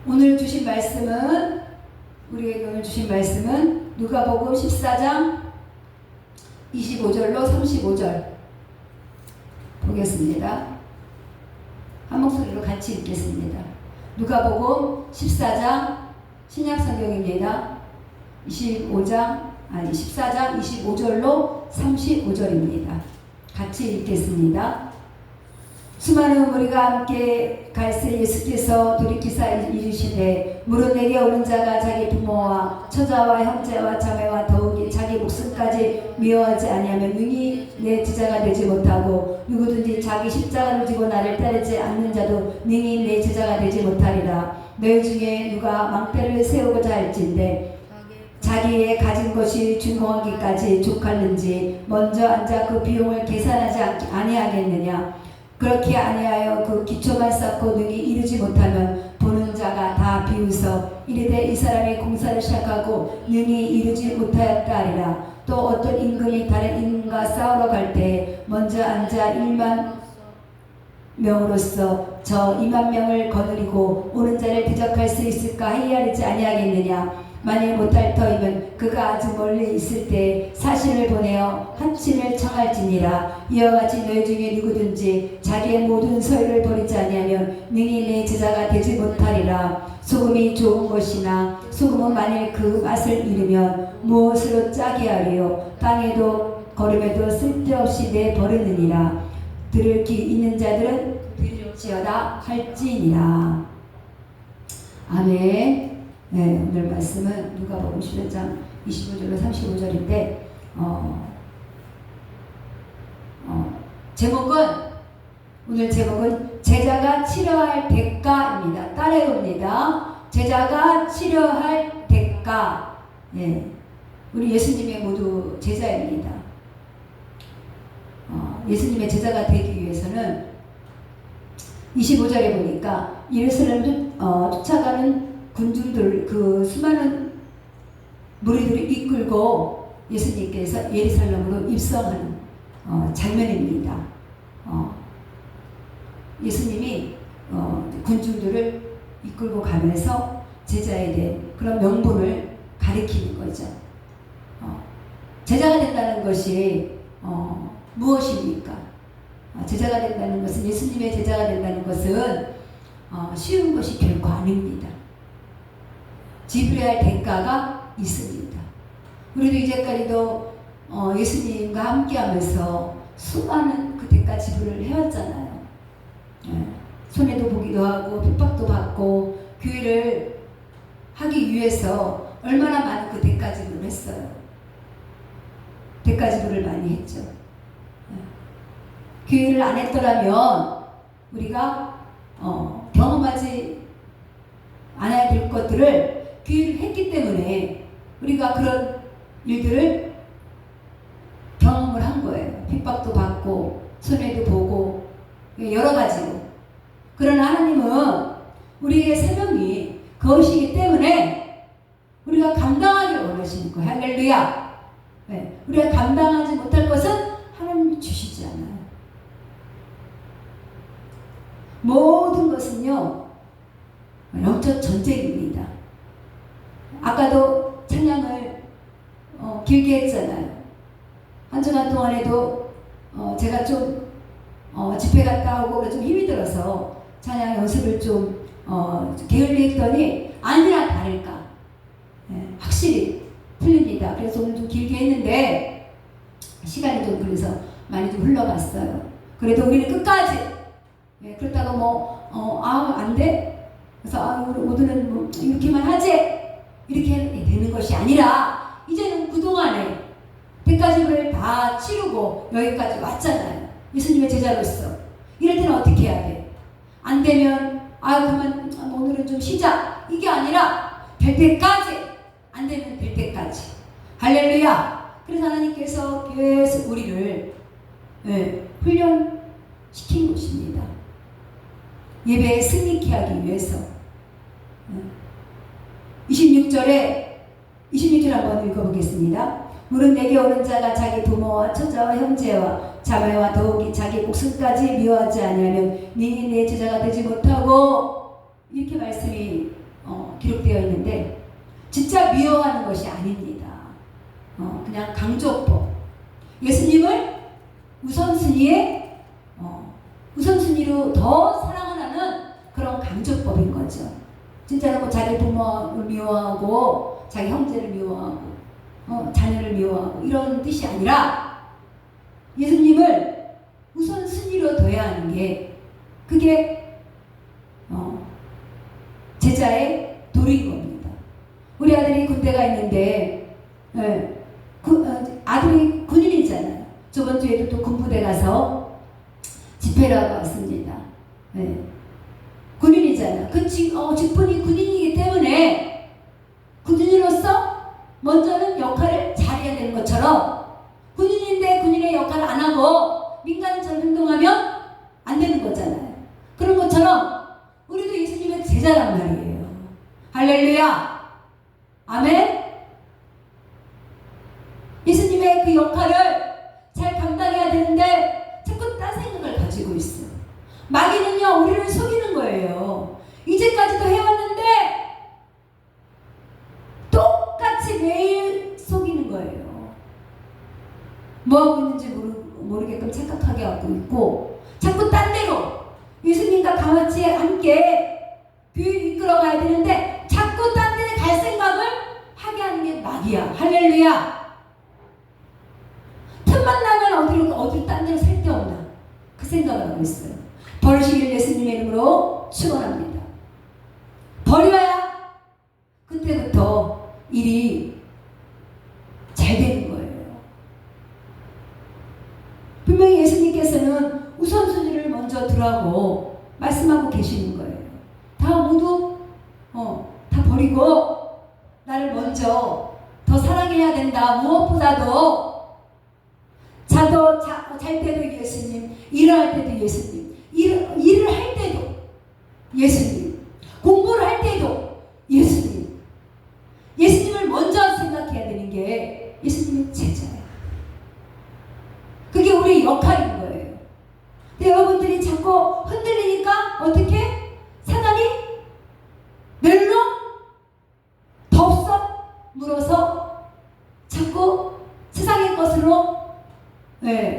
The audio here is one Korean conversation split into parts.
오늘 주신 말씀은 우리에게 오늘 주신 말씀은 누가복음 14장 25절로 35절 보겠습니다. 한 목소리로 같이 읽겠습니다. 누가복음 14장 신약성경입니다. 14장 25절로 35절입니다. 같이 읽겠습니다. 수많은 무리가 함께 갈새 예수께서 돌이키사 이르시되 무릇 내게 오는 자가 자기 부모와 처자와 형제와 자매와 더욱이 자기 목숨까지 미워하지 아니하면 능히 내 제자가 되지 못하고 누구든지 자기 십자가를 지고 나를 따르지 않는 자도 능히 내 제자가 되지 못하리라. 너희 중에 누가 망대를 세우고자 할진대 자기의 가진 것이 준공하기까지 족할는지 먼저 앉아 그 비용을 계산하지 아니하겠느냐. 그렇게 아니하여 그 기초만 쌓고 능히 이루지 못하면 보는 자가 다 비웃어 이르되 이 사람이 공사를 시작하고 능히 이루지 못하였다 하리라. 또 어떤 임금이 다른 임금과 싸우러 갈 때 먼저 앉아 1만 명으로서 저 2만 명을 거느리고 오는 자를 대적할 수 있을까 헤아리지 아니하겠느냐. 만일 못할 터이면 그가 아주 멀리 있을 때 사신을 보내어 한친을 청할지니라. 이와 같이 너희 중에 누구든지 자기의 모든 소유를 버리지 아니하면 능히 내 제자가 되지 못하리라. 소금이 좋은 것이나 소금은 만일 그 맛을 잃으면 무엇으로 짜게 하리요. 땅에도 거름에도 쓸데없이 내버리느니라. 들을 귀 있는 자들은 들을지어다 할지니라. 아멘. 네, 오늘 말씀은 누가복음 14장 25절로 35절인데 오늘 제목은 제자가 치러할 대가입니다. 따라해봅니다. 제자가 치러할 대가. 네, 우리 예수님의 모두 제자입니다. 예수님의 제자가 되기 위해서는 25절에 보니까 예루살렘을 쫓아가는 군중들, 그 수많은 무리들을 이끌고 예수님께서 예루살렘으로 입성하는 장면입니다. 예수님이 군중들을 이끌고 가면서 제자에 대한 그런 명분을 가리키는 거죠. 제자가 된다는 것이 무엇입니까? 제자가 된다는 것은, 예수님의 제자가 된다는 것은 쉬운 것이 결코 아닙니다. 지불해야 할 대가가 있습니다. 우리도 이제까지도 예수님과 함께하면서 수많은 그 대가 지불을 해왔잖아요. 손해도 보기도 하고 핍박도 받고 교회를 하기 위해서 얼마나 많은 그 대가 지불을 했어요. 대가 지불을 많이 했죠. 교회를 안 했더라면 우리가 경험하지 않아야 될 것들을 교회를 했기 때문에 우리가 그런 일들을 경험을 한 거예요. 핍박도 받고 손해도 보고 여러 가지로. 그러나 하나님은 우리의 사명이 그것이기 때문에 우리가 감당하기를 원하시는 거예요. 할렐루야. 네. 우리가 감당하지 못할 것은 하나님이 주시지 않아요. 모든 것은요 영적 전쟁입니다. 아까도 찬양을 길게 했잖아요. 한 주간 동안에도 제가 좀 집회 갔다 오고 좀 힘이 들어서 찬양 연습을 좀 게을리 했더니 아니나 다를까 확실히 틀립니다. 그래서 오늘 좀 길게 했는데 시간이 좀 그래서 많이 좀 흘러갔어요. 그래도 우리는 끝까지 그렇다고 안 돼? 그래서 오늘은 뭐 이렇게만 하지? 이렇게 되는 것이 아니라 이제는 그동안에 대가지불을 다 치르고 여기까지 왔잖아요. 예수님의 제자로서. 이럴 때는 어떻게 해야 돼? 안 되면 그만 오늘은 좀 쉬자. 이게 아니라 될 때까지, 안 되면 될 때까지. 할렐루야. 그래서 하나님께서 계속 우리를 훈련시킨 것입니다. 예배에 승리케 하기 위해서. 26절 한번 읽어보겠습니다. 무릇 내게 오는 자가 자기 부모와 처자와 형제와 자매와 더욱이 자기 목숨까지 미워하지 아니하면 능히 내 제자가 되지 못하고, 이렇게 말씀이 기록되어 있는데 진짜 미워하는 것이 아닙니다. 그냥 강조법. 예수님을 우선순위로 더 사랑을 하는 그런 강조법인 거죠. 진짜로 뭐 자기 부모를 미워하고 자기 형제를 미워하고 자녀를 미워하고 이런 뜻이 아니라 예수님을 우선순위로 둬야 하는 게 그게 제자의 도리인 겁니다. 우리 아들이 군대가 있는데 아들이 군인이잖아요. 저번 주에도 또 군부대 가서 집회를 하고 왔습니다. 군인이잖아요. 그 직분이 군인이기 때문에 군인으로서 먼저는 역할을 잘해야 되는 것처럼 군인인데 군인의 역할을 안 하고 민간인처럼 행동하면 안 되는 거잖아요. 그런 것처럼 우리도 예수님의 제자란 말이에요. 할렐루야. 아멘. 예수님의 그 역할을 잘 감당해야 되는데 자꾸 딴 생각을 가지고 있어. 마귀는요, 우리를 속이는 거예요. 이제까지도 해왔는데 똑같이 매일 속이는 거예요. 뭐하고 있는지 모르게끔 착각하게 하고 있고 자꾸 딴 데로 예수님과 같이 함께 교회를 이끌어가야 되는데 자꾸 딴 데에 갈 생각을 하게 하는 게 마귀야. 할렐루야. 틈만 나면 어디로 딴 데로 살 데 없나 그 생각을 하고 있어요. 버리시길 예수님의 이름으로 축원합니다. 버려야 그때부터 일이 잘 되는 거예요. 분명히 예수님께서는 우선순위를 먼저 두라고 말씀하고 계시는 거예요. 다 모두 다 버리고 나를 먼저 더 사랑해야 된다. 무엇보다도 잘 때도 예수님, 일을 할 때도 예수님, 일을 할 때도 예수님, 공부를 할 때도 예수님. 예수님을 먼저 생각해야 되는 게 예수님의 제자예요. 그게 우리의 역할인 거예요. 근데 여러분들이 자꾸 흔들리니까 어떻게? 사단이 멜로 덥석 물어서 자꾸 세상의 것으로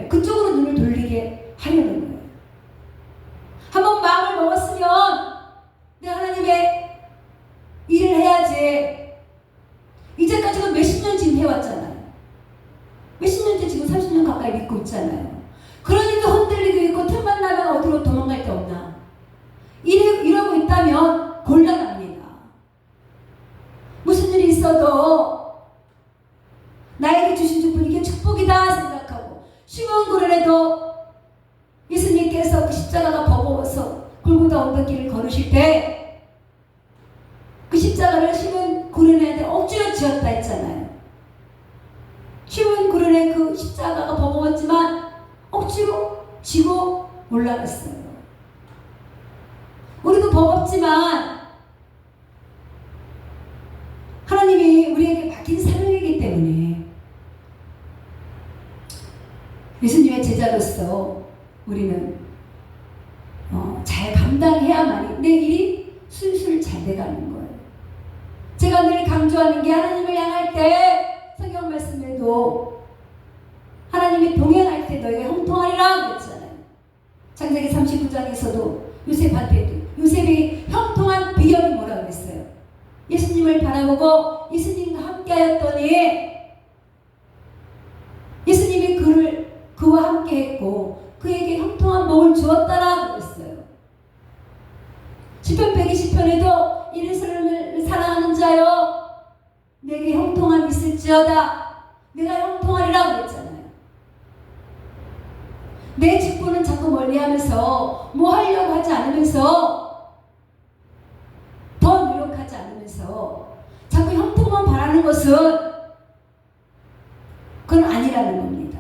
그쪽으로 눈을 돌리게 하려는 거예요. 한번 마음을 먹었으면 내 하나님의 일을 해야지. 이제까지는 몇십 년 지금 해왔잖아요. 몇십 년째 지금 30년 가까이 믿고 있잖아요. 그러니까 흔들리고 있고 틈만 나면 어디로 도망갈 데 없나. 이러고 있다면 곤란합니다. 무슨 일이 있어도 나에게 주신 축복 이게 축복이다 생각하고 시몬 고레네도 예수님께서 그 십자가가 버거워서 골고다 언덕길을 걸으실 때 그 십자가를 시몬 고레네한테 억지로 지었다 했잖아요. 시몬 고레네 그 십자가가 버거웠지만 억지로 지고 올라갔어요. 우리도 버겁지만 하나님이 우리에게 맡긴 사명이기 때문에 예수님의 제자로서 우리는 잘 감당해야만이 내 일이 술술 잘 돼가는 거예요. 제가 늘 강조하는 게 하나님을 향할 때 성경 말씀에도 하나님이 동행할 때 너희가 형통하리라 그랬잖아요. 창세기 39장에서도 요셉한테도 요셉이 형통한 비결이 뭐라고 그랬어요? 예수님을 바라보고 예수님과 함께 하였더니 예수님이 그와 함께 했고 그에게 형통한 복을 주었다라 그랬어요. 시편 120편에도 이리스를 사랑하는 자여 내게 형통함이 있을지어다 내가 형통하리라 그랬잖아요. 내 직분은 자꾸 멀리하면서 뭐 하려고 하지 않으면서 더 노력하지 않으면서 자꾸 형통만 바라는 것은 그건 아니라는 겁니다.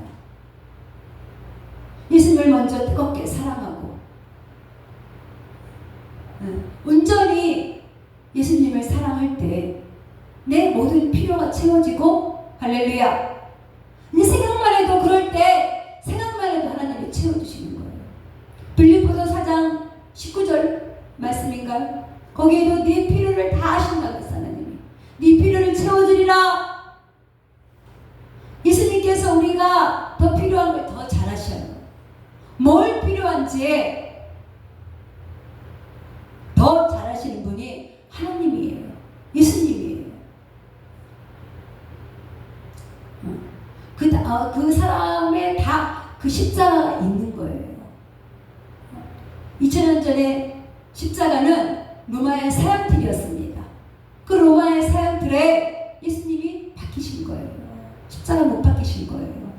예수님을 먼저 뜨겁게 사랑하고 온전히 예수님을 사랑할 때 내 모든 필요가 채워지고 할렐루야. 이 생각만 해도 그럴 때 생각만 해도 하나님이 채워주시는 거예요. 빌립보서 4장 19절 말씀인가요? 거기에도 네 필요를 다 하신다고 했어. 하나님이 네 필요를 채워주리라. 예수님께서 우리가 더 필요한 걸 더 잘하셔요. 뭘 필요한지 더 잘하시는 분이 하나님이에요. 예수님이에요. 그 사람의 다 그 십자가가 있는 거예요. 2000년 전에 십자가는 로마의 사형틀이었습니다. 그 로마의 사형틀에 예수님이 박히신 거예요. 십자가 못 박히신 거예요.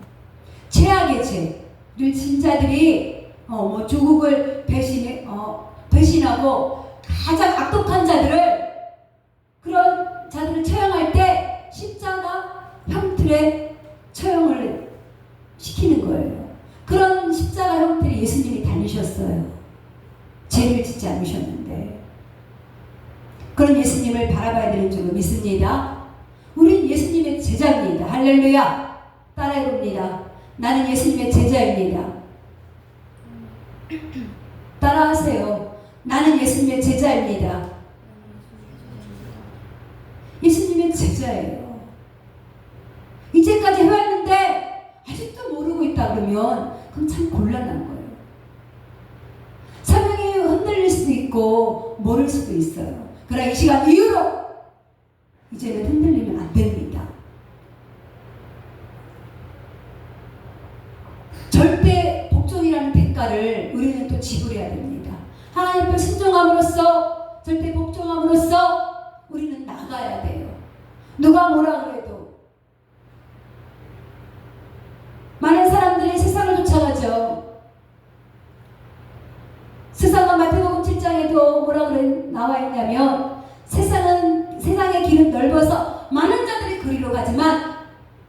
죄악의 죄를 진 자들이 조국을 배신하고 가장 악독한 자들을, 그런 자들을 처형할 때 십자가 형틀에 처형을 시키는 거예요. 그런 십자가 형틀에 예수님이 다니셨어요. 죄를 짓지 않으셨는데. 그런 예수님을 바라봐야 되는 줄로 믿습니다. 우린 예수님의 제자입니다. 할렐루야. 따라해봅니다. 나는 예수님의 제자입니다. 따라하세요. 나는 예수님의 제자입니다. 예수님의 제자예요. 이제까지 해왔는데 아직도 모르고 있다 그러면 그럼 참 곤란한 거예요. 사명이 흔들릴 수도 있고 모를 수도 있어요. 그러나 이 시간 이후로 이제는 흔들리면 안 됩니다. 절대 복종이라는 대가를 우리는 또 지불해야 됩니다. 하나님 앞에 순종함으로써, 절대 복종함으로써 우리는 나가야 돼요. 누가 뭐라 그래도. 많은 사람들이 세상을 쫓아가죠. 세상은 마태복음 7장에도 뭐라 나와 있냐면, 세상의 길은 넓어서 많은 자들이 그리로 가지만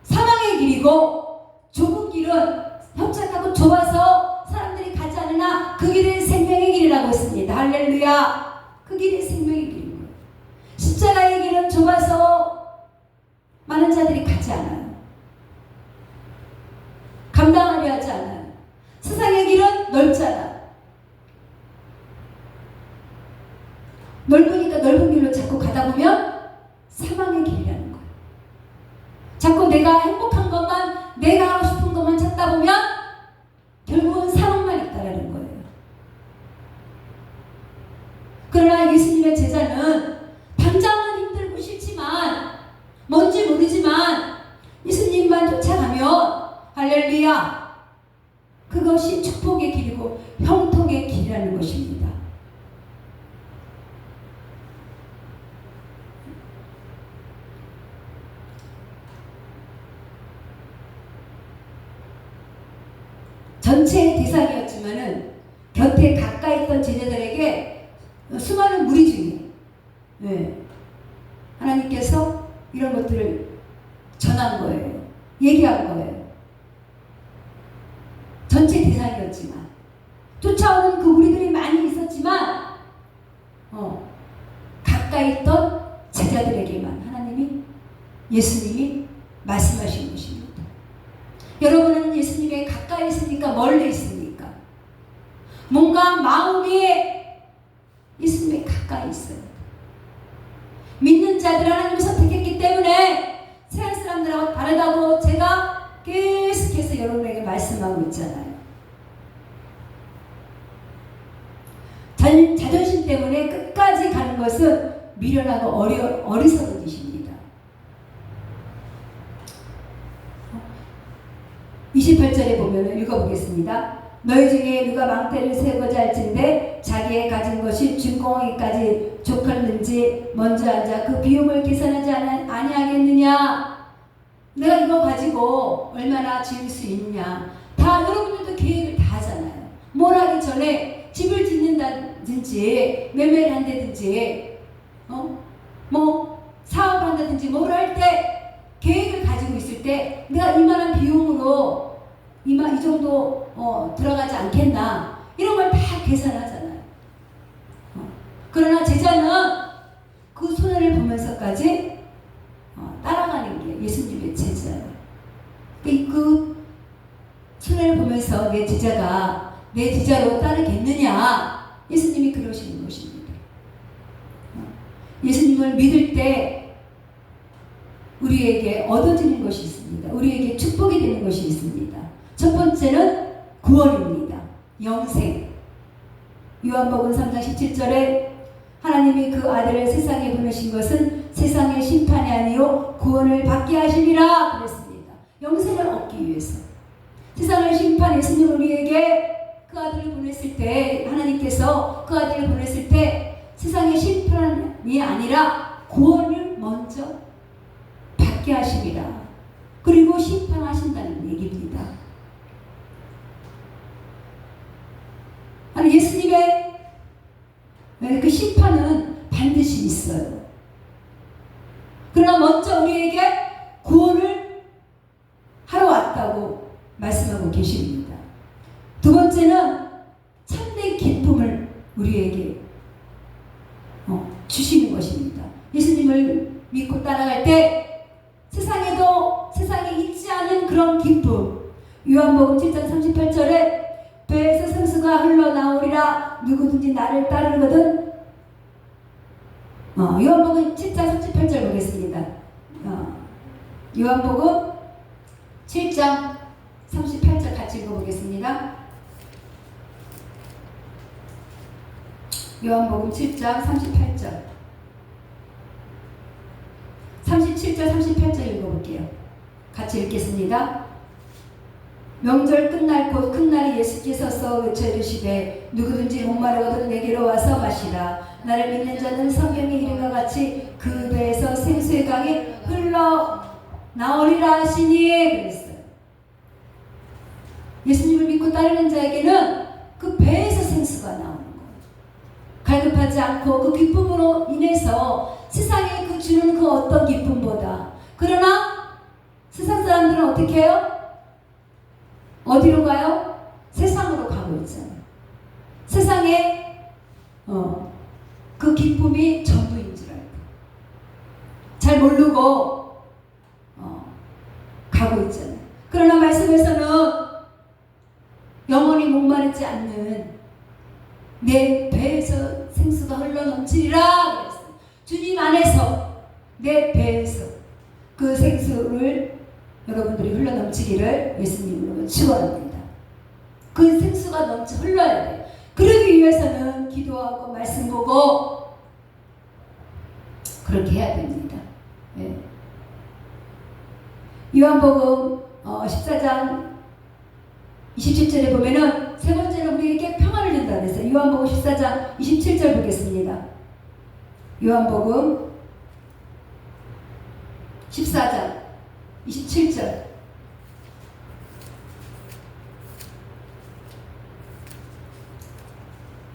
사망의 길이고 좁은 길은 협착하고 좁아서 사람들이 가지 않으나 그 길은 생명의 길이라고 했습니다. 할렐루야. 그 길이 생명의 길인 거예요. 십자가의 길은 좁아서 많은 자들이 가지 않아요. 감당하려 하지 않아요. 세상의 길은 넓잖아. 넓으니까 넓은 길로 자꾸 가다 보면 사망의 길이라는 거예요. 자꾸 내가 행복한 것만, 내가 하고 싶은 것만 찾다 보면 결국은 사망만 있다라는 거예요. 그러나 예수님의 제자는 당장은 힘들고 싫지만, 뭔지 모르지만 예수님만 쫓아가면 할렐루야, 그것이 축복의 길이고 형통의 길이라는 것입니다. 전체의 대상이었지만은 곁에 가까이 있던 제자들에게 수많은 무리 중에 하나님께서 이런 것들을 전한 거예요. 얘기한 거예요. 전체 대상이었지만, 쫓아오는 그 무리들이 많이 있었지만 가까이 있던 제자들에게만 하나님이, 예수님이 말씀하신 것입니다. 여러분은 예수님의 가까이 있습니까? 멀리 있습니까? 뭔가 마음이 예수님의 가까이 있어요. 믿는 자들 하나님을 선택했기 때문에 세상 사람들하고 다르다고 제가 계속해서 여러분에게 말씀하고 있잖아요. 자존심 때문에 끝까지 가는 것은 미련하고 어리석은 짓입니다. 28절에 보면 읽어보겠습니다. 너희 중에 누가 망대를 세고자 할진대 자기의 가진 것이 준공하기까지 족할는지 먼저 앉아 그 비용을 계산하지 아니하겠느냐. 내가 이거 가지고 얼마나 지을 수 있냐. 다 여러분들도 계획을 다 하잖아요. 뭘 하기 전에 집을 짓는다든지 매매를 한다든지 사업을 한다든지 뭘 할 때 계획을 가지고 있을 때 내가 이만한 비용으로 이 정도 들어가지 않겠나, 이런 걸 다 계산하잖아요. 그러나 제자는 그 손해를 보면서까지 따라가는 게 예수님의 제자예요. 그 손해를 보면서 내 제자가 내 제자로 따르겠느냐, 예수님이 그러시는 것입니다. 예수님을 믿을 때 우리에게 얻어지는 것이 있습니다. 우리에게 축복이 되는 것이 있습니다. 첫 번째는 구원입니다. 영생. 요한복음 3장 17절에 하나님이 그 아들을 세상에 보내신 것은 세상의 심판이 아니요 구원을 받게 하심이라 그랬습니다. 영생을 얻기 위해서. 세상을 심판 예수님 우리에게 그 아들을 보냈을 때, 하나님께서 그 아들을 보냈을 때 세상의 심판이 아니라 구원을 먼저 받게 하심이라. 그리고 심판하신다는 얘기입니다. 아니, 예수님의 그 심판은 반드시 있어요. 그러나 먼저 우리에게 구원을 하러 왔다고 말씀하고 계십니다. 두 번째는 참된 기쁨을 우리에게 주시는 것입니다. 예수님을 믿고 따라갈 때 세상에 있지 않은 그런 기쁨. 요한복음 7장 38절에 배에서 생수가 흘러나오리라 누구든지 나를 따르거든. 요한복음 7장 38절 보겠습니다. 요한복음 7장 38절 같이 읽어보겠습니다. 요한복음 7장 38절 37절 38절 읽어볼게요. 같이 읽겠습니다. 명절 끝날 곧 큰 날에 예수께서 외쳐 이르시되 누구든지 목마르거든 내게로 와서 마시라. 나를 믿는 자는 성경에 이른 것 같이 그 배에서 생수의 강이 흘러 나오리라 하시니 그랬어요. 예수님을 믿고 따르는 자에게는 그 배에서 생수가 나오는 거예요. 갈급하지 않고 그 기쁨으로 인해서 세상에 그 주는 그 어떤 기쁨보다. 그러나 세상 사람들은 어떻게 해요? 어디로 가요? 세상으로 가고 있잖아요. 세상에 그 기쁨이 전부인 줄 알고 잘 모르고 가고 있잖아요. 그러나 말씀에서는 영원히 목마르지 않는 내 배에서 생수가 흘러넘치리라 그랬어요. 주님 안에서 내 배에서 그 생수를 여러분들이 흘러넘치기를 예수님으로 축원합니다. 그 생수가 흘러야 돼요. 그러기 위해서는 기도하고 말씀 보고 그렇게 해야 됩니다. 네. 요한복음 14장 27절에 보면은 세 번째는 우리에게 평안을 준다 그랬어요. 요한복음 14장 27절 보겠습니다. 요한복음 14장 27절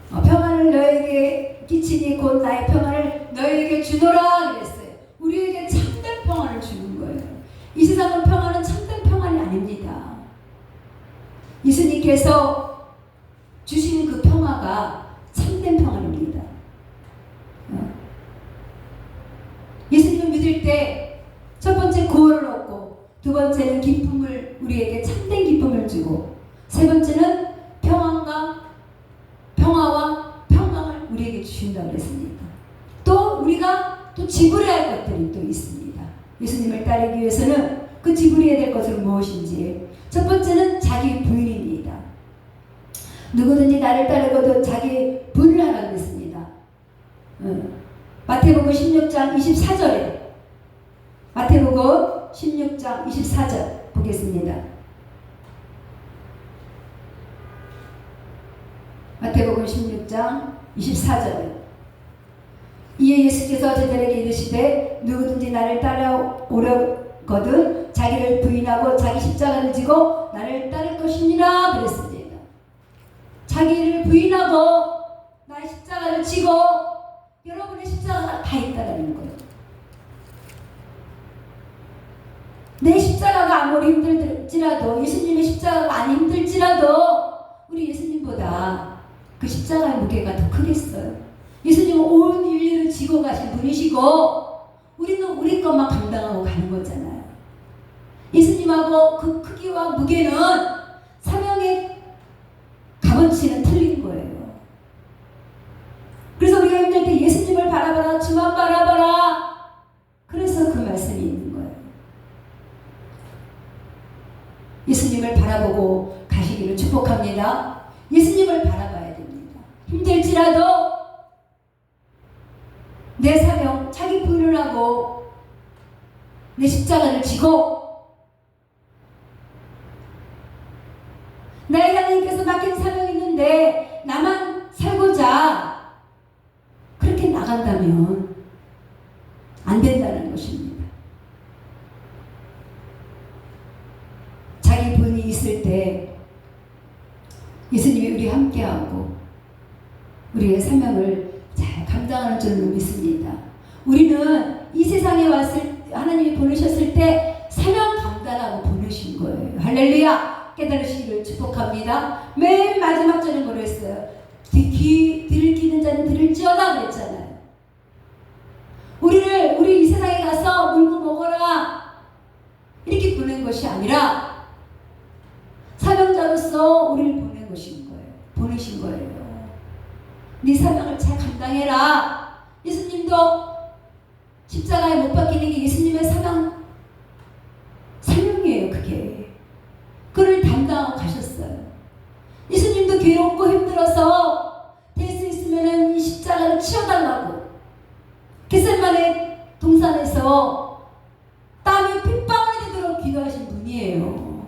평안을 너에게 끼치니 곧 나의 평안을 너에게 주노라 그랬어요. 우리에게 참된 평안을 주는 거예요. 이 세상은 평안은 참된 평안이 아닙니다. 예수님께서 주시는 그 평화가 참된 평안입니다. 예수님을 믿을 때 첫 번째 구원을 얻고 두 번째는 기쁨을 우리에게 참된 기쁨을 주고 세 번째는 평화와 평강을 우리에게 주신다고 했습니다. 또 우리가 또 지불해야 할 것들이 또 있습니다. 예수님을 따르기 위해서는 그 지불해야 될 것은 무엇인지 첫 번째는 자기 부인입니다. 누구든지 나를 따르거든 자기 부인을 하라고 했습니다. 마태복음 16장 24절에 마태복음 16장 24절 보겠습니다. 마태복음 16장 24절 이에 예수께서 제자에게 이르시되 누구든지 나를 따라오려거든 자기를 부인하고 자기 십자가를 지고 나를 따를 것이니라 그랬습니다. 자기를 부인하고 나의 십자가를 지고 여러분의 십자가가 다 있다는 거예요. 내 십자가가 아무리 힘들지라도 예수님의 십자가가 안 힘들지라도 우리 예수님보다 그 십자가의 무게가 더 크겠어요. 예수님은 온 인류를 지고 가신 분이시고 우리는 우리 것만 감당하고 가는 거잖아요. 예수님하고 그 크기와 무게는 사명의 값어치는 틀린 거예요. 그래서 우리가 힘들 때 예수님을 바라봐라 주만 바라봐 예수님을 바라보고 가시기를 축복합니다. 예수님을 바라봐야 됩니다. 힘들지라도 내 사명, 자기 부인을 하고 내 십자가를 지고 나의 하나님께서 맡긴 사명이 있는데 나만 살고자 그렇게 나간다면 안 된다는 것입니다. 자기 부인이 있을 때 예수님이 우리 함께하고 우리의 사명을 잘 감당하는 줄로 믿습니다. 우리는 이 세상에 하나님이 보내셨을 때 사명 감당하고 보내신 거예요. 할렐루야! 깨달으시기를 축복합니다. 맨 마지막 절에 뭐라 했어요? 들을 끼는 자는 들을지어다 그랬잖아요. 우리 이 세상에 가서 물고 먹어라 이렇게 보낸 것이 아니라 사명자로서 우리를 보내신 거예요. 네 사명을 잘 감당해라. 예수님도 십자가에 못 박히는 게 예수님의 사명이에요. 그게 그를 담당하고 가셨어요. 예수님도 괴롭고 힘들어서 될 수 있으면 이 십자가를 치워달라고 겟세마네 동산에서 땀이 핏방울이 되도록 기도하신 분이에요.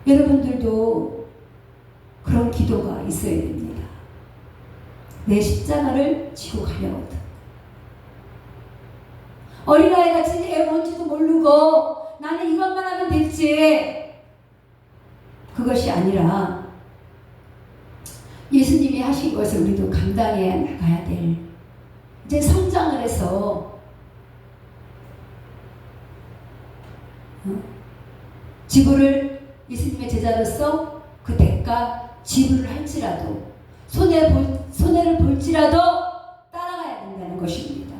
여러분들도 그런 기도가 있어야 됩니다. 내 십자가를 지고 가려거든. 어린아이같이 애 뭔지도 모르고 나는 이것만 하면 됐지. 그것이 아니라 예수님이 하신 것을 우리도 감당해야 나가야 될 이제 성장을 해서 지구를 예수님의 제자로서 그 대가 지불을 할지라도 손해를 볼지라도 따라가야 된다는 것입니다.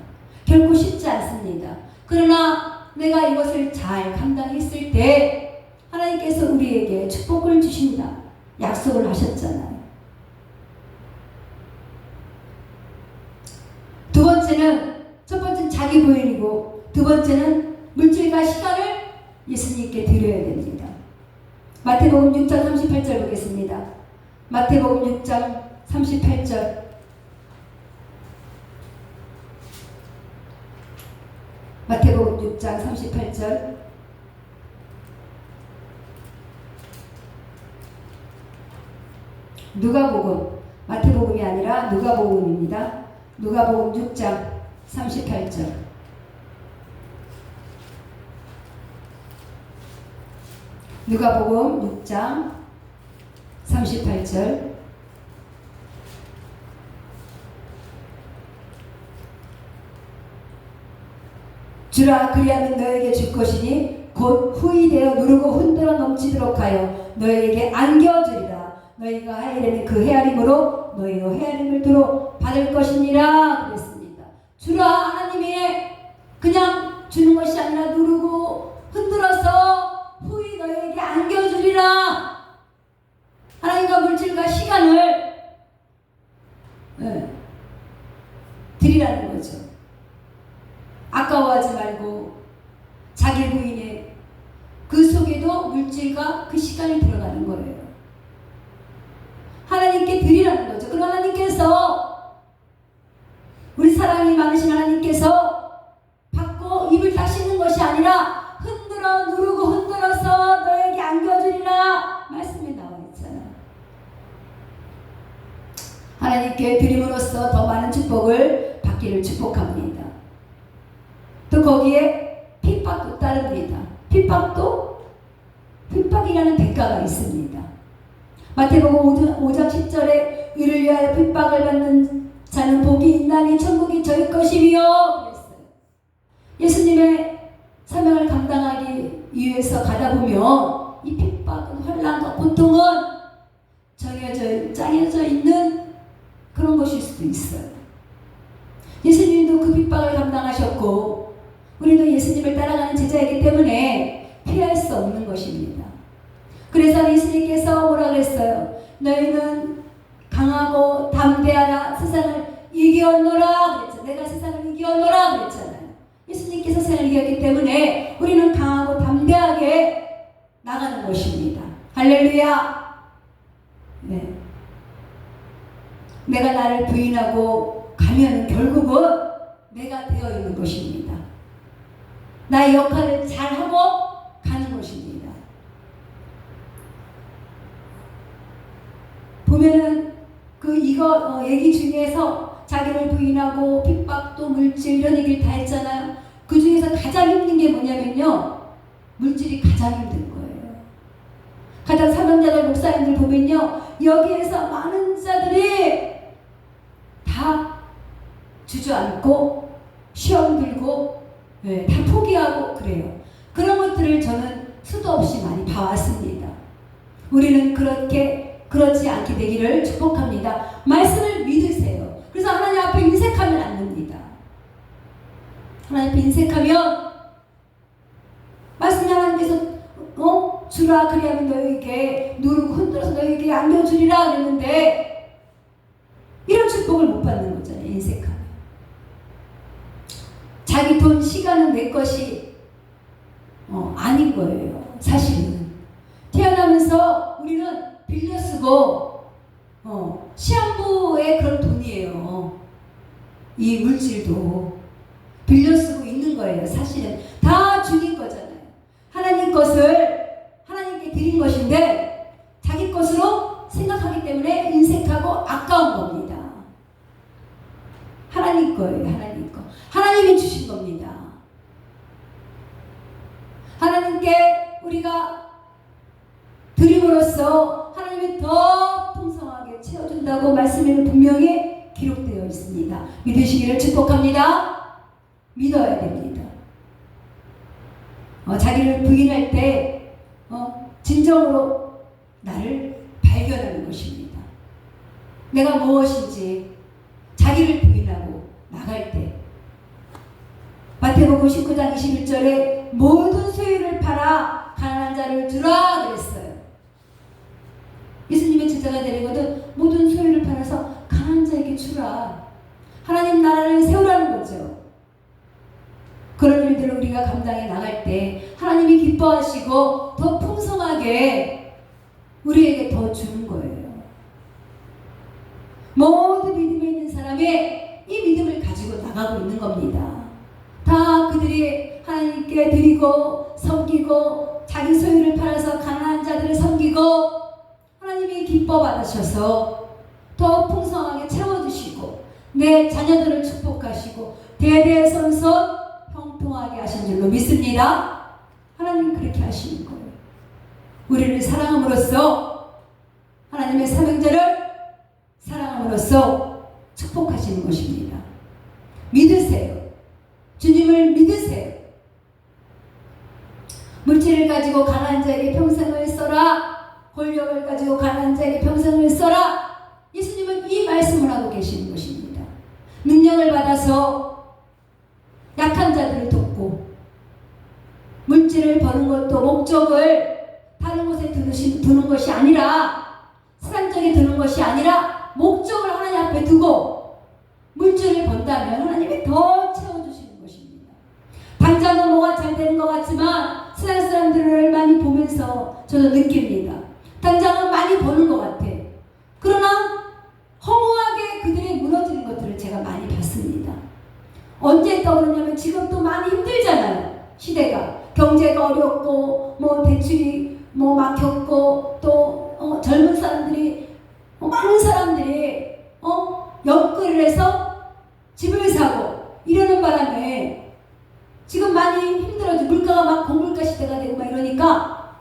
결코 쉽지 않습니다. 그러나 내가 이것을 잘 감당했을 때 하나님께서 우리에게 축복을 주신다. 약속을 하셨잖아요. 두 번째는 첫 번째는 자기 부인이고 두 번째는 물질과 시간을 예수님께 드려야 됩니다. 마태복음 6장 38절 보겠습니다. 마태복음 6장 38절 마태복음 6장 38절 누가복음 마태복음이 아니라 누가복음입니다. 누가복음 6장 38절 누가복음 6장 38절 주라 그리하면 너에게 줄 것이니 곧 후이 되어 누르고 흔들어 넘치도록 하여 너에게 안겨주리라. 너희가 헤아리는 그 헤아림으로 너희의 헤아림을 두루 받을 것이니라 그랬습니다. 주라 하나님이 그냥 주는 것이 아니라 누르고 흔들어서 후이 너희에게 안겨주리라. 하나님과 물질과 시간을 드리라는 거죠. 아까워하지 말고 자기 부인의 그 속에도 물질과 그 시간이 들어가는 거예요. 하나님께 드리라는 거죠. 그럼 하나님께서 우리 사랑이 많으신 하나님께서 받고 입을 닫히는 것이 아니라 흔들어 누르고 흔들어서 너에게 안겨주리라 말씀이 나와 있잖아요. 하나님께 드림으로써 더 많은 축복을 받기를 축복합니다. 또 거기에 핍박도 따릅니다. 핍박이라는 대가가 있습니다. 마태복음 5장 10절에 이를 위하여 핍박을 받는 자는 복이 있나니 천국이 저희 것이며 그랬어요. 예수님의 사명을 감당하기 위해서 가다 보면 이 핍박은 환난과 고통은 짜여져 있는 그런 것일 수도 있어요. 예수님도 그 핍박을 감당하셨고 우리도 예수님을 따라가는 제자이기 때문에 피할 수 없는 것입니다. 그래서 예수님께서 뭐라 그랬어요? 너희는 강하고 담대하라 세상을 이겨노라 그랬죠. 내가 세상을 이겨노라 그랬잖아요. 예수님께서 세상을 이겼기 때문에 우리는 강하고 담대하게 가는 것입니다. 할렐루야. 네. 내가 나를 부인하고 가면 결국은 내가 되어 있는 것입니다. 나의 역할을 잘하고 가는 것입니다. 보면은 이거 얘기 중에서 자기를 부인하고 핍박도 물질 이런 얘기를 다 했잖아요. 그 중에서 가장 힘든 게 뭐냐면요, 물질이 가장 힘든 거예요. 가장 사명자들 목사님들 보면요, 여기에서 많은 자들이 다 주저앉고 시험 들고 다 포기하고 그래요. 그런 것들을 저는 수도 없이 많이 봐왔습니다. 우리는 그렇지 않게 되기를 축복합니다. 말씀을 믿으세요. 그래서 하나님 앞에 인색하면 안 됩니다. 하나님 앞에 인색하면 말씀이 하나님께서 주라 그리하면 너희에게 누르고 흔들어서 너희에게 안겨주리라 그랬는데 이런 축복을 못 받는 거잖아요. 인색하면. 자기 돈 시간은 내 것이 아닌 거예요. 사실은. 태어나면서 우리는 빌려 쓰고 시한부의 그런 돈이에요. 이 물질도 빌려 쓰고 있는 거예요. 사실은 다 주님 거잖아요. 하나님 것을 하나님께 드린 것인데 자기 것으로 생각하기 때문에 인색하고 아까운 겁니다. 하나님 거예요. 하나님 거. 하나님이 주신 겁니다. 하나님께 우리가 드림으로써 하나님이 더 풍성하게 채워준다고 말씀에는 분명히 기록되어 있습니다. 믿으시기를 축복합니다. 믿어야 됩니다. 자기를 부인할 때 진정으로 나를 발견하는 것입니다. 내가 무엇인지 자기를 부인하고 나갈 때 마태복음 19장 21절에 모든 소유를 팔아 가난한 자를 주라 그랬어요. 예수님의 제자가 되려거든 모든 소유를 팔아서 가난한 자에게 주라. 하나님 나라를 세우라는 거죠. 그런 일들을 우리가 감당해 나갈 때 하나님이 기뻐하시고 더 풍성하게 우리에게 더 주는 거예요. 모든 믿음에 있는 사람이 이 믿음을 가지고 나가고 있는 겁니다. 다 그들이 하나님께 드리고 섬기고 자기 소유를 팔아서 가난한 자들을 섬기고 하나님이 기뻐 받으셔서 더 풍성하게 채워주시고 내 자녀들을 축복하시고 대대손손 형통하게 하신 줄로 믿습니다. 하나님 그렇게 하시는 거예요. 우리를 사랑함으로써 하나님의 사명자를 사랑함으로써 축복하시는 것입니다. 믿으세요. 주님을 믿으세요. 물질을 가지고 가난한 자에게 평생을 써라. 권력을 가지고 가난한 자에게 평생을 써라. 예수님은 이 말씀을 하고 계시는 것입니다. 능력을 받아서 약한 자들을 돕고 물질을 버는 것도 목적을 다른 곳에 두는 것이 아니라 세상적에 두는 것이 아니라 목적을 하나님 앞에 두고 물질을 번다면 하나님이 더 채워주시는 것입니다. 당장은 뭐가 잘 되는 것 같지만 세상 사람들을 많이 보면서 저도 느낍니다. 당장은 많이 버는 것 같아. 그러나 허무하게 그들이 무너지는 것들을 제가 많이 봤습니다. 언제 떠오르냐면 지금 또 많이 힘들잖아요. 시대가 경제가 어렵고 대출이 막혔고 또 젊은 사람들이 많은 사람들이 옆구리를 해서 집을 사고 이러는 바람에 지금 많이 힘들어져. 물가가 막 고물가 시대가 되고 막 이러니까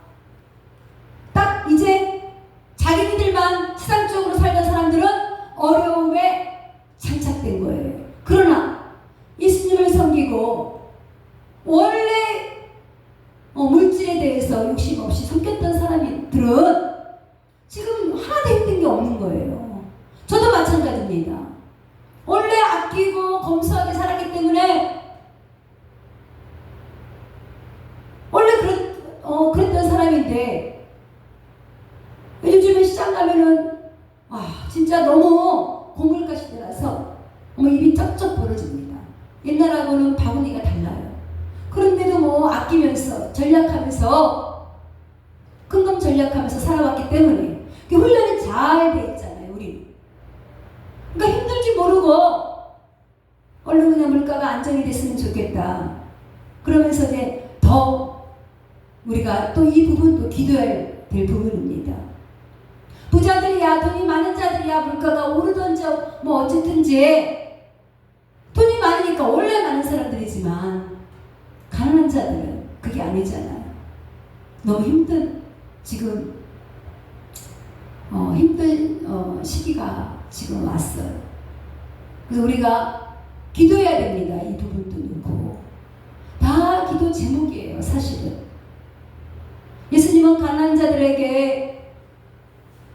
딱 이제 자기들만 세상적으로 살던 사람들은 어려움에 장착된 거예요. 그러나 예수님을 섬기고 원래 물질에 대해서 욕심 없이 섬겼던 사람들은 지금 하나도 힘든 게 없는 거예요. 저도 마찬가지입니다. 원래 아끼고 검소하게 살았기 때문에 원래 그랬던 사람인데 요즘에 시장 가면은 진짜 너무 고물가 시대라서 입이 쩍쩍 벌어집니다. 옛날하고는 바구니가 달라요. 그런데도 아끼면서 전략하면서 그 얼른 그냥 물가가 안정이 됐으면 좋겠다. 그러면서 이제 더 우리가 또 이 부분도 기도해야 될 부분입니다. 부자들이야, 돈이 많은 자들이야, 물가가 오르든지 뭐 어쨌든지 돈이 많으니까 원래 많은 사람들이지만 가난한 자들은 그게 아니잖아요. 너무 힘든 지금 힘든 시기가 지금 왔어요. 그래서 우리가 기도해야 됩니다. 이 부분도 넣고 다 기도 제목이에요. 사실은 예수님은 가난한 자들에게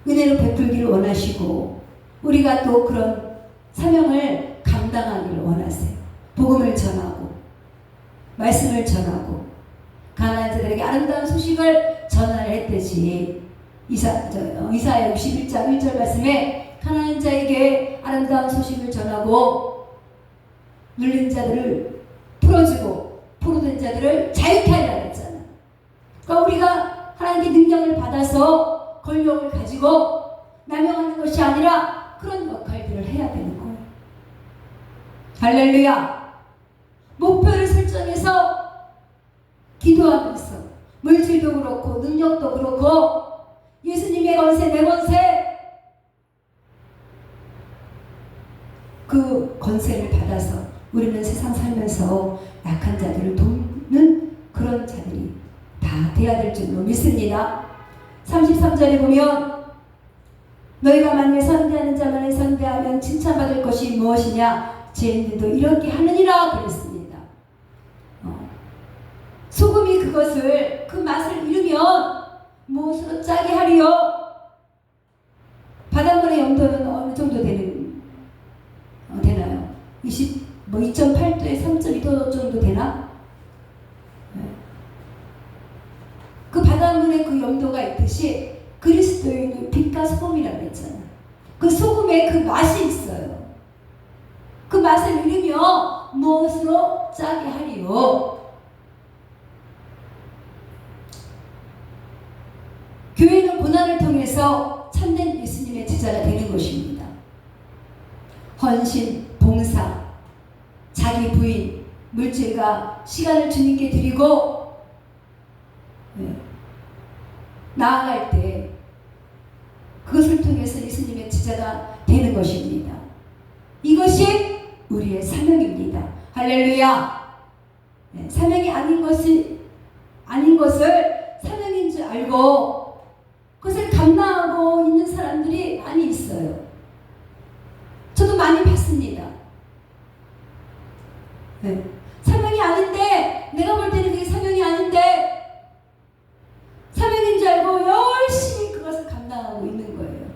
은혜로 베풀기를 원하시고 우리가 또 그런 사명을 감당하기를 원하세요. 복음을 전하고 말씀을 전하고 가난한 자들에게 아름다운 소식을 전하려 했듯이 이사야 61장 1절 말씀에 가난한 자에게 아름다운 소식을 전하고 눌린 자들을 풀어주고 포로된 자들을 자유케 하리라 했잖아요. 그러니까 우리가 하나님께 능력을 받아서 권력을 가지고 남용하는 것이 아니라 그런 역할들을 해야 되는 거예요. 할렐루야. 목표를 설정해서 기도하면서 물질도 그렇고 능력도 그렇고 예수님의 권세 내 권세 그 권세를 받아서 우리는 세상 살면서 약한 자들을 돕는 그런 자들이 다 돼야 될 줄로 믿습니다. 33절에 보면 너희가 만일 선대하는 자만을 선대하면 칭찬받을 것이 무엇이냐 죄인들도 이렇게 하느니라 그랬습니다. 소금이 그것을 그 맛을 잃으면 무엇으로 짜게 하리요? 바닷물의 염도는 어느 정도 되나요? 2.8도에 3.2도 정도 되나? 그 바닷물의 그 염도가 있듯이 그리스도인은 빛과 소금이라고 했잖아요. 그 소금에 그 맛이 있어요. 그 맛을 잃으며 무엇으로 짜게 하리요? 교회는 고난을 통해서 참된 예수님의 제자가 되는 것입니다. 헌신, 봉사, 자기 부인, 물질과 시간을 주님께 드리고 나아갈 때 그것을 통해서 예수님의 제자가 되는 것입니다. 이것이 우리의 사명입니다. 할렐루야. 사명이 아닌 것을 사명인 줄 알고 그것을 감당하고 있는 사람들이 많이 있어요. 저도 많이 봤습니다. 사명이 아닌데 내가 볼 때는 그게 사명이 아닌데 사명인 줄 알고 열심히 그것을 감당하고 있는 거예요.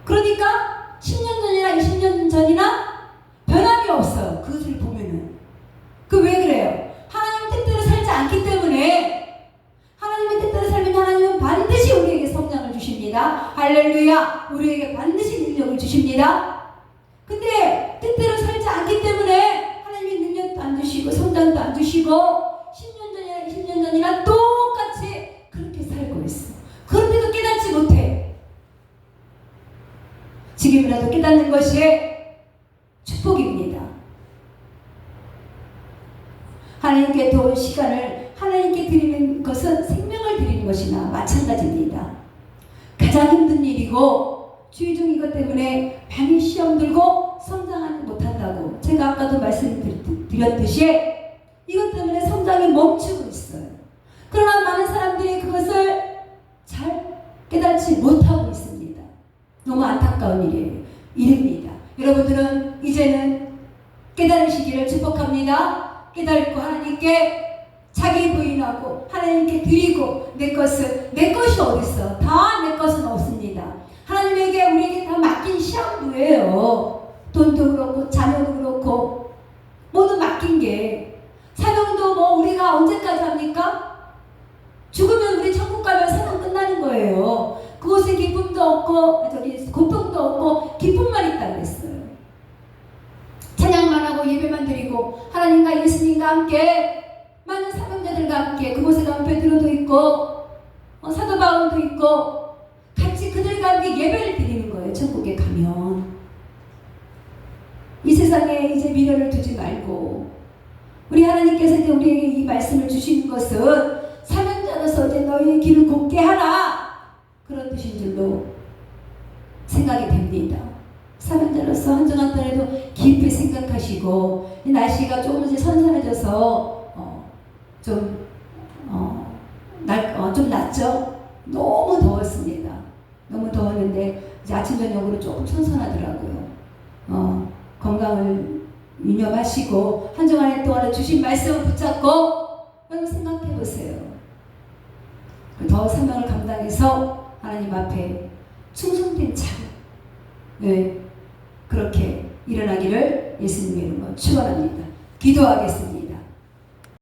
그러니까 10년 전이나 20년 전이나 변함이 없어요. 그것을 보면은. 왜 그래요? 하나님 뜻대로 살지 않기 때문에 하나님의 뜻대로 살면 하나님은 반드시 우리에게 성장을 주십니다. 할렐루야. 우리에게 반드시 능력을 주십니다. 근데 뜻대로 살지 않기 때문에 하나님의 능력도 안 주시고 성장도 안 주시고 10년 전이나 20년 전이나 똑같이 그렇게 살고 있어. 그런데도 깨닫지 못해. 지금이라도 깨닫는 것이 축복입니다. 하나님께 도울 시간을 하나님께 드리는 것은 생명을 드리는 것이나 마찬가지입니다. 가장 힘든 일이고 주의 중 이것 때문에 많이 시험 들고 성장하지 못한다고 제가 아까도 말씀드렸듯이 이것 때문에 성장이 멈추고 있어요. 그러나 많은 사람들이 그것을 잘 깨닫지 못하고 있습니다. 너무 안타까운 일입니다. 여러분들은 이제는 깨달으시기를 축복합니다. 깨달고 하나님께 자기 부인하고 하나님께 드리고 내 것이 어딨어? 다 내 것은 없습니다. 하나님에게 우리에게 다 맡긴 시험부예요. 돈도 그렇고 자녀도 그렇고 모두 맡긴 게 사명도 뭐 우리가 언제까지 합니까? 죽으면 우리 천국 가면 사명 끝나는 거예요. 그곳에 기쁨도 없고 고통도 없고 기쁨만 있다고 했어요. 찬양만 하고 예배만 드리고 하나님과 예수님과 함께 많은 사명자들과 함께 그곳에 가면 베드로도 있고 사도 바울도 있고 같이 그들과 함께 예배를 드리는 거예요. 천국에 가면 이 세상 세상에 이제 미련을 두지 말고 우리 하나님께서 이제 우리에게 이 말씀을 주시는 것은 사명자로서 이제 너희의 길을 곱게 하라 그런 뜻인 줄로 생각이 됩니다. 사명자로서 한 주간 동안에도 깊이 생각하시고 이 날씨가 조금 이제 선선해져서 좀 낫죠. 너무 더웠습니다. 너무 더웠는데 이제 아침 저녁으로 조금 선선하더라고요. 건강을 유념하시고 한 주간 동안에 주신 말씀을 붙잡고 여러분 생각해 보세요. 더 사명을 감당해서 하나님 앞에 충성된 참 그렇게 일어나기를 예수님의 이름으로 축원합니다. 기도하겠습니다.